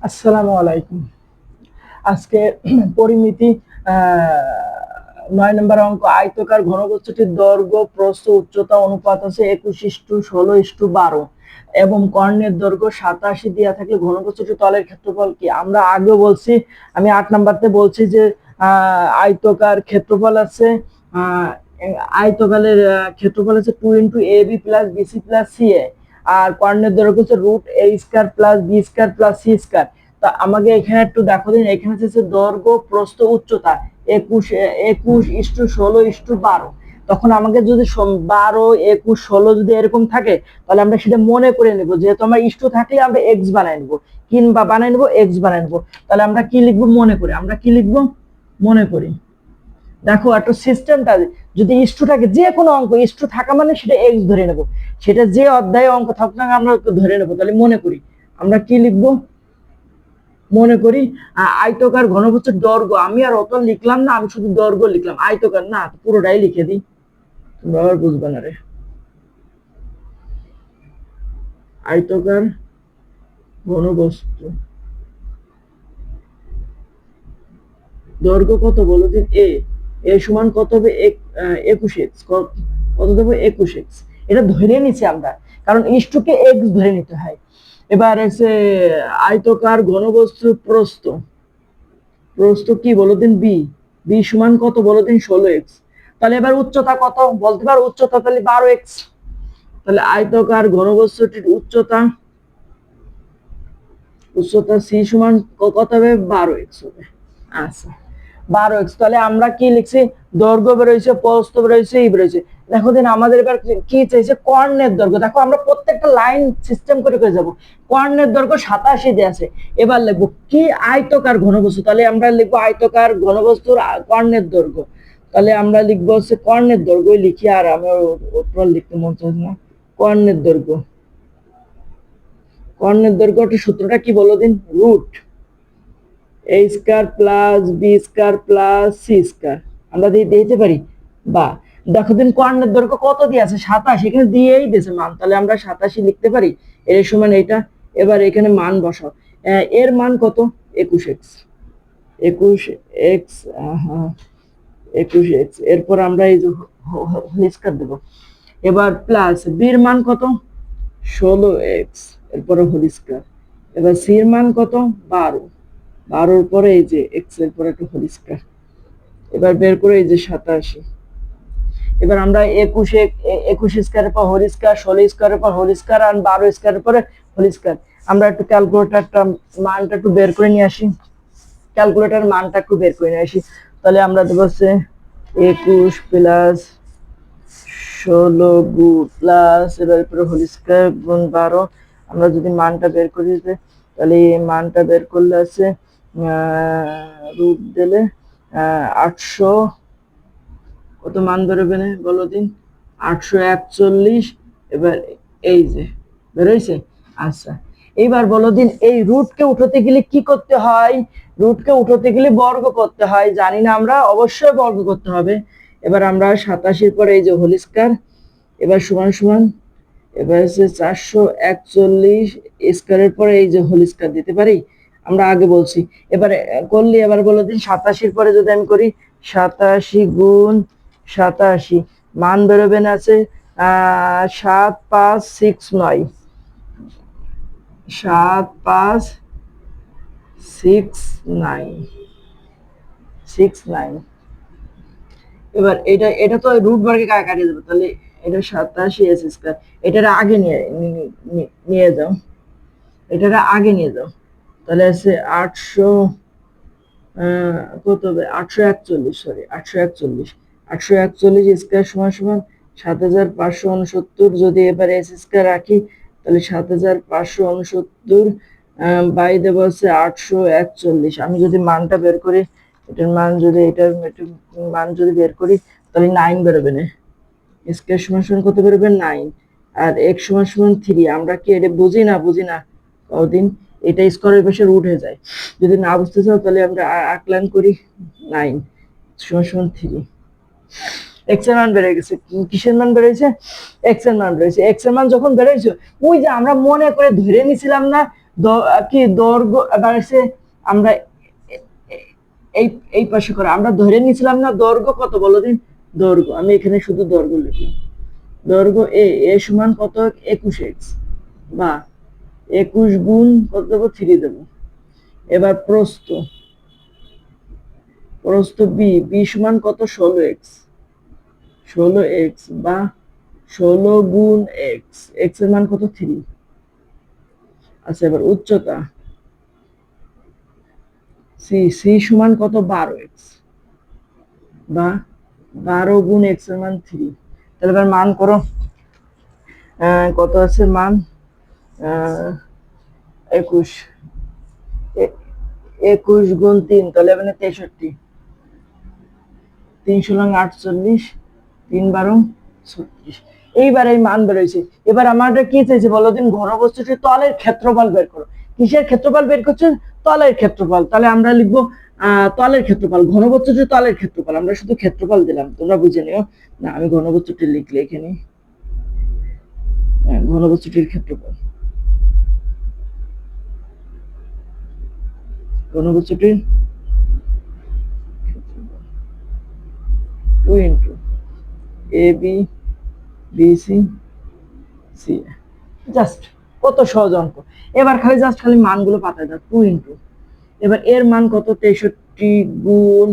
আসসালামু আলাইকুম। আজকে পরিমিতি ৯ নম্বর অঙ্ক। আয়তকার ঘনবস্তুটির দৈর্ঘ্য প্রস্থ উচ্চতা অনুপাত আছে ২১:১৬:১২ এবং কর্ণের দৈর্ঘ্য ৮৭ দেওয়া থাকলে ঘনবস্তুটির তলের ক্ষেত্রফল কি? আমরা আগেও বলছি, আমি ৮ নাম্বারতে বলছি যে আয়তকার ক্ষেত্রফল আছে, আয়তকালের ক্ষেত্রফল আছে 2 × AB + BC + CA, আর কর্ণের দৈর্ঘ্য হচ্ছে √A² + B² + C²। তা আমাকে এখানে একটু দেখো দিন, এখানে হচ্ছে দৈর্ঘ্য প্রস্থ উচ্চতা ২১:১৬:১২। তখন আমাকে যদি ১২, ২১, ১৬ যদি এরকম থাকে, তাহলে আমরা সেটা মনে করে নেব। যেহেতু আমরা ইস্টু থাকলে আমরা এক্স বানাই নেবো, কিংবা বানাই নেবো এক্স বানাই নেবো। তাহলে আমরা কি লিখবো? মনে করি। আমরা কি লিখবো? মনে করি। দেখো একটা সিস্টেমটা, যদি ইস্টু থাকে, যে কোনো অঙ্ক ইস্টু থাকা মানে সেটা এক্স ধরে নেব, সেটা যে অধ্যায়ে অঙ্ক থাকুক না আমরা ধরে নেবো। তাহলে মনে করি, আমরা কি লিখবো? মনে করি আয়তকার ঘনবস্তুর দৈর্ঘ্য, আমি আর অত লিখলাম না, আমি শুধু দৈর্ঘ্য লিখলাম, আয়তকার না পুরোটাই লিখে দিই, তোমরা আবার বুঝবে না রে। আয়তকার ঘনবস্তু দৈর্ঘ্য কত বলো দিন? এ সমান কত হবে? 21x। কত দেবো? 21x। এটা ধরে নিচ্ছি আমরা, কারণ ইস্টুকে এক্স ধরে নিতে হয়। এবার এসে আয়তকার ঘনবস্তুর প্রস্থ, প্রস্থ কি বলো দিন? বি সমান কত বলো দিন? 16x। তাহলে এবার উচ্চতা কত বলতে পারো? উচ্চতা তাহলে 12x। তাহলে আয়তকার ঘনবস্তুটির উচ্চতা, সি সমান কত হবে? 12x হবে। আচ্ছা, 12x। তাহলে আমরা কি লিখছি? দৈর্ঘ্য বেরোইছে, প্রস্থ বেরোইছে, বেরোইছে। দেখো দিন আমাদের এবার কি চাইছে? কর্ণের দৈর্ঘ্য। দেখো আমরা প্রত্যেকটা লাইন সিস্টেম করে করে যাবো। কর্ণের দৈর্ঘ্য 87 দিয়ে আছে। এবার লিখবো কি? আয়তকার ঘনবস্তু। তাহলে আমরা লিখবো আয়তকার ঘনবস্তুর কর্ণের দৈর্ঘ্য। তাহলে আমরা লিখবো হচ্ছে কর্ণের দৈর্ঘ্য লিখি, আর আমার ওপর লিখতে মন চাইছে না। কর্ণের দৈর্ঘ্য, কর্ণের দৈর্ঘ্য সূত্রটা কি বলো দিন? √A² + B² + C²। আমরা দিতে পারি বা দেখো দিন কর্ণের দৈর্ঘ্য কত দিয়ে আছে? 27। এখানে দিয়েই দিয়েছে মান, তাহলে আমরা 87 লিখতে পারি। এর সমান এইটা। এবার এখানে মান বসাও। এর মান কত? 21x। 21x, 21x। এরপর আমরা এই যে হোল স্কয়ার দেবো। এবার প্লাস বির মান কত? 16x, এরপরে হোল স্কয়ার। এবার সির মান কত? 12। 12-র পরে এই যে এক্স এর পরে একটা হোল স্কয়ার। এবার বের করে এই যে 87। এবার আমরা 21 স্কয়ারের পর হোল স্কয়ার, 16 স্কয়ারের পর হোল স্কয়ার, আর 12 স্কয়ারের পরে হোল স্কয়ার। আমরা একটু ক্যালকুলেটরটা মানটা একটু বের করে নিয়ে আসি, ক্যালকুলেটর মানটা একটু বের করে নিয়ে আসি। তাহলে আমরা দেবো হচ্ছে 21 + 16 প্লাস এবার পরে হোল স্কয়ার গুণ 12। আমরা যদি মানটা বের করি, তাহলে এই মানটা বের করলে আছে রুট দিলে 800, কত মান বেরোবে না বলো দিন? 841। এবার এই যে বেরোইছে। আচ্ছা, এইবার বলো দিন এই রুটকে উঠাতে গেলে কি করতে হয়? রুটকে উঠাতে গেলে বর্গ করতে হয়, জানি না আমরা, অবশ্যই বর্গ করতে হবে। এবার আমরা 87-র পরে এই যে হোল স্কয়ার, এবার সমান সমান, এবার হচ্ছে 441 স্কয়ারের পরে এই যে হোল স্কয়ার দিতে পারি, আমরা আগে বলছি। এবারে করলে এবার বলো দিন 87-র পরে যদি আমি করি 87 গুণ 87, মান বেরোবে না আছে 7569। 7569। এবার এটা তো রুট বর্গে কাটিয়ে দেবো, তাহলে এটা 87s²। এটার আগে নিয়ে যাও, এটার আগে নিয়ে যাও। তাহলে আছে 800, কত হবে? 841, সরি 841। 841 স্কয়ার সমান 7569। যদি এবারে s² রাখি, তাহলে 7569 বাই দেবো হচ্ছে 841। আমি যদি মানটা বের করি, এটার মান যদি এটার মান যদি বের করি, তাহলে 9 বেরোবে না। স্কয়ার সমান কত বেরোবে? 9। আর x সমান 3। আমরা কি এটা বুঝি না? বুঝি না কদিন এটা স্কয়ারের পাশে রুট হয়ে যায়। যদি না বুঝতে চাও তাহলে আমরা আকলন করি। 9 সমান 3। এক্স এর মান বেড়ে গেছে। কিসের মান বেড়েছে? এক্স এর মান বেড়েছে। এক্স এর মান যখন বেড়েছে, ওই যে আমরা মনে করে ধরে নিছিলাম না কি দৈর্ঘ্য এবার এসে আমরা এই এই পাশে করে আমরা ধরে নিয়েছিলাম না দৈর্ঘ্য কত বলো দিন। দৈর্ঘ্য আমি এখানে শুধু দৈর্ঘ্য লিখলাম। দৈর্ঘ্য এ সমান কত 21x, বা 21 গুণ কত দেবো 3 দেবো। এবার প্রস্থ, প্রস্থ বি সমান কত 16x, বা 16 গুণ x এর মান কত 3। আচ্ছা এবার উচ্চতা সি সমান কত 12x, বা 12 গুণ x এর মান 3। তাহলে এবার মান করো, কত আছে মান 21, 21 গুণ 3 তাহলে মানে 63, 3 × 48, 3 × 12 36। এইবার এই মান বেরোইছে। এবার আমাদের কি চাইছে বলো দিন, ঘনবস্তুটির তলের ক্ষেত্রফল বের করো। কিসের ক্ষেত্রফল বের করছে? তলের ক্ষেত্রফল। তাহলে আমরা লিখবো তলের ক্ষেত্রফল, ঘনবস্তুটির তলের ক্ষেত্রফল। আমরা শুধু ক্ষেত্রফল দিলাম, তোমরা বুঝে নিও না। আমি ঘনবস্তুটি লিখলে এখানে ঘনবস্তুটির ক্ষেত্রফল, ঘনবস্তুটির 2 into A B B C C. Just কত সহজ অঙ্ক। এবার খালি মানগুলো পাতায় দাও। 2 ইন্টু, এবার এর মান কত 63 গুণ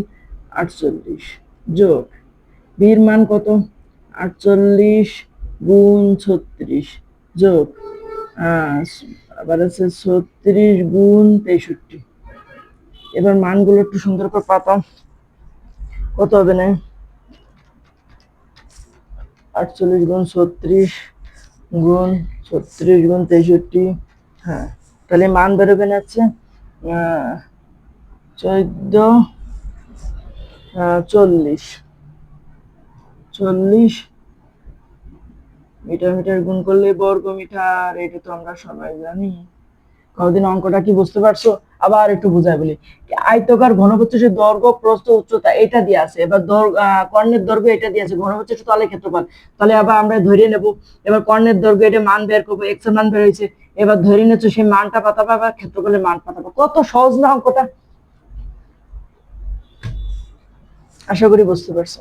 48, যোগ বির মান কত 48 গুণ 36, যোগ আবার আছে 36 গুণ 63। এবার মানগুলো একটু সুন্দর করে পাতাম, কত হবে না 48 গুণ 36 গুণ 36 গুণ 63। হ্যাঁ, তাহলে মান বেরোবে না হচ্ছে 40 মিটার। মিটার গুণ করলে বর্গ মিটার, এটা তো আমরা সবাই জানি। কতদিন অঙ্কটা কি বুঝতে পারছো? আবার একটু বুঝাই বলি। আয়তকার ঘনবস্তুটির দৈর্ঘ্য, প্রস্থ, উচ্চতা এটা দিয়ে আছে। এবার কর্ণের দৈর্ঘ্য এটা দিয়ে আছে, ঘনবস্তুটির তলের ক্ষেত্রফল। তাহলে আবার আমরা ধরে নেব। এবার কর্ণের দৈর্ঘ্য এটা মান বের করবো, x এর মান বের হয়েছে। এবার ধরে নিচ্ছ সেই মানটা পাতাবো, আবার ক্ষেত্রফলের মান পাতাবো। কত সহজ না অঙ্কটা? আশা করি বুঝতে পারছো।